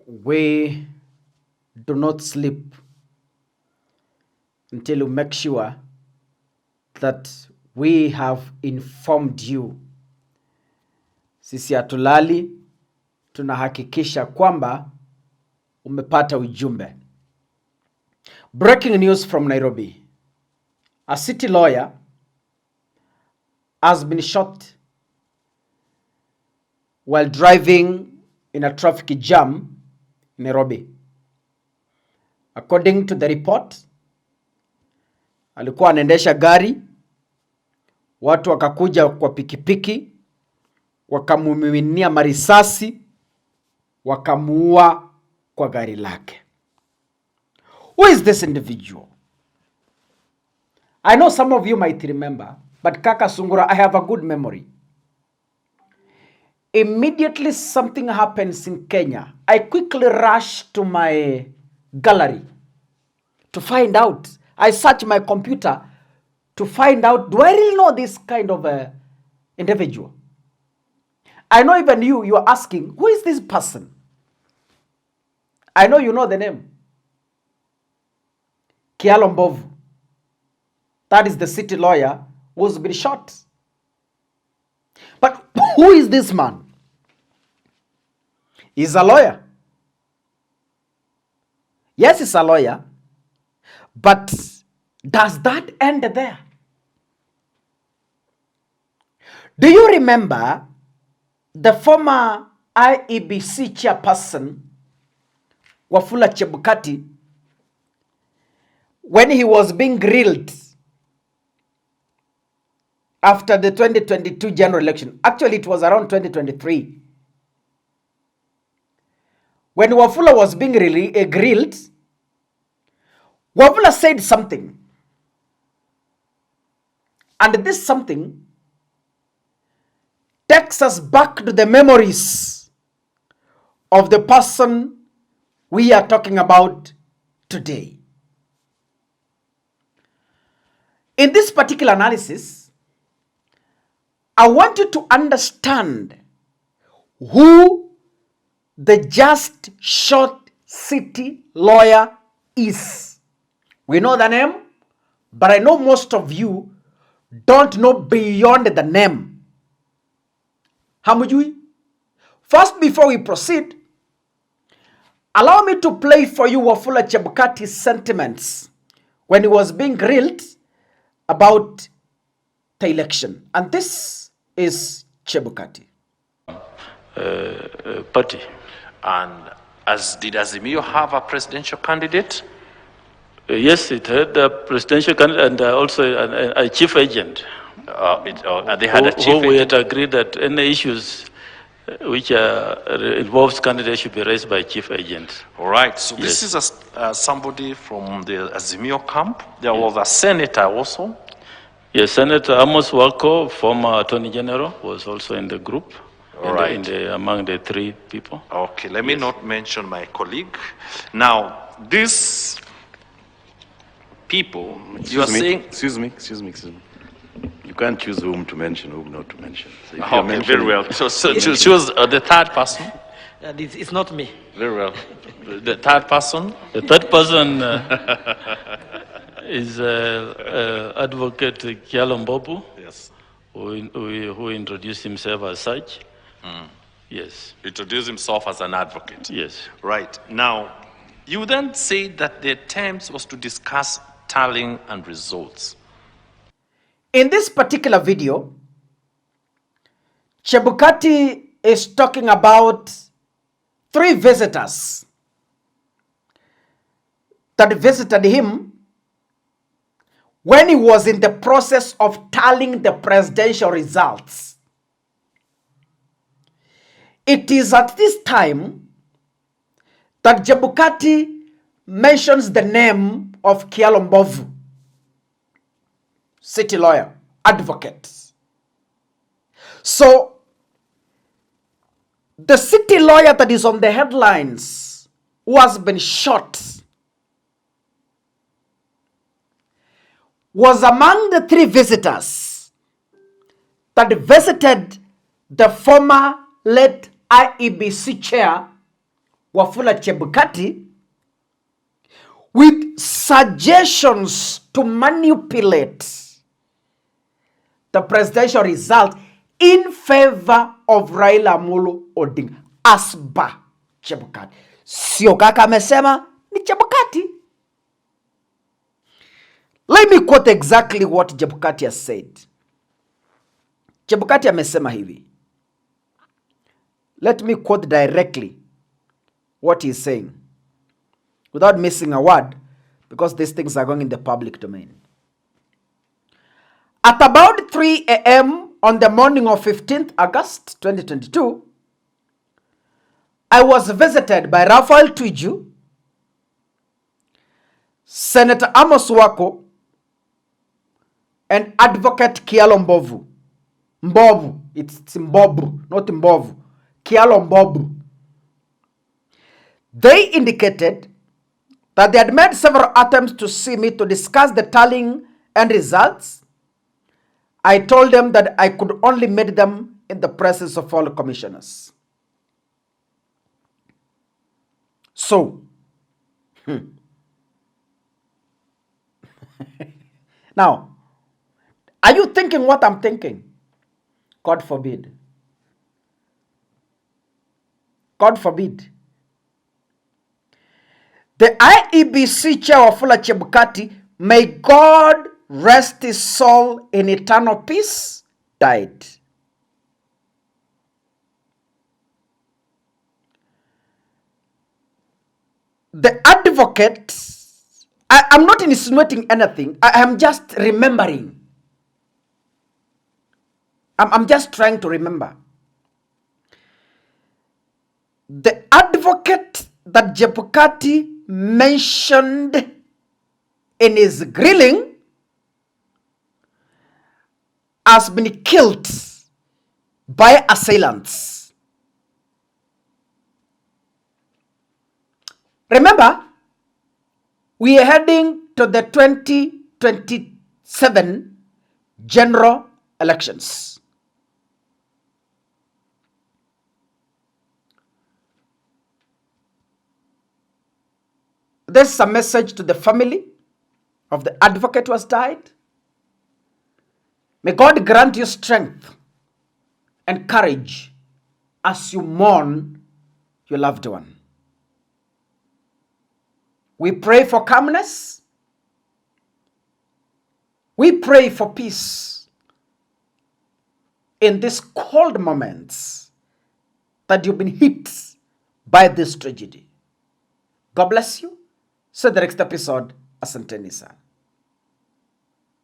we do not sleep until we make sure that we have informed you. Sisi hatulali, tunahakikisha kwamba umepata ujumbe. Breaking news from Nairobi. A city lawyer has been shot while driving in a traffic jam in Nairobi. According to the report, alikuwa anaendesha gari, watu wakakuja kwa pikipiki, wakamumiminia marisasi, wakamuua kwa gari lake. Who is this individual? I know some of you might remember, but Kaka Sungura, I have a good memory. Immediately something happens in Kenya, I quickly rush to my gallery to find out. I search my computer to find out, do I really know this kind of individual? I know even you are asking, who is this person? I know you know the name. Kyalo Mbovu. That is the city lawyer who's been shot. But who is this man? He's a lawyer. Yes, he's a lawyer. But does that end there? Do you remember the former IEBC chairperson, Wafula Chebukati, when he was being grilled after the 2022 general election? Actually, it was around 2023. When Wafula was being grilled, Wafula said something. And this something takes us back to the memories of the person we are talking about today. In this particular analysis, I want you to understand who the just shot city lawyer is. We know the name, but I know most of you don't know beyond the name. Hamujui? First, before we proceed, allow me to play for you Wafula Chebukati's sentiments when he was being grilled about the election. And this is Chebukati. Party. And did Azimio have a presidential candidate? Yes, it had a presidential candidate and also a chief agent. They had a chief agent? We had agreed that any issues which involves candidates should be raised by chief agent. All right. So yes. This is somebody from the Azimio camp. There was a senator also. Yes, Senator Amos Wako, former Attorney General, was also in the group. All right. Among the three people. Okay, let me not mention my colleague. Now, these people, you are saying... Excuse me. You can't choose whom to mention, whom not to mention. So okay, very well. So choose the third person. It's not me. Very well. The third person? The third person is Advocate Kyalo Mbovu. Yes. Who introduced himself as such. Yes. Introduced himself as an advocate. Yes. Right. Now, you then say that the attempt was to discuss tallying and results. In this particular video, Chebukati is talking about 3 visitors that visited him when he was in the process of tallying the presidential results. It is at this time that Chebukati mentions the name of Kyalo Mbovu, city lawyer, advocate. So, the city lawyer that is on the headlines, who has been shot, was among the 3 visitors that visited the former late IEBC chair, Wafula Chebukati with suggestions to manipulate the presidential result in favor of Raila Amolo Odinga. Asba Chebukati. Sio kaka amesema, ni Chebukati. Let me quote exactly what Chebukati has said. Chebukati amesema hivi. Let me quote directly what he's saying without missing a word, because these things are going in the public domain. At about 3 a.m. on the morning of 15th August 2022, I was visited by Raphael Tuju, Senator Amos Wako, and Advocate Kialo Mbovu. Mbovu, it's Mbobu, not Mbovu. Kialo Mbovu. They indicated that they had made several attempts to see me to discuss the tallying and results. I told them that I could only meet them in the presence of all commissioners. So, now, are you thinking what I'm thinking? God forbid. God forbid. The IEBC chair Wafula Chebukati, may God rest his soul in eternal peace, died. The advocate, I'm not insinuating anything. I am just remembering. I'm just trying to remember. The advocate that Chebukati mentioned in his grilling has been killed by assailants. Remember, we are heading to the 2027 general elections. This is a message to the family of the advocate who has died. May God grant you strength and courage as you mourn your loved one. We pray for calmness. We pray for peace in these cold moments that you've been hit by this tragedy. God bless you. See the next episode. Asanteni sana.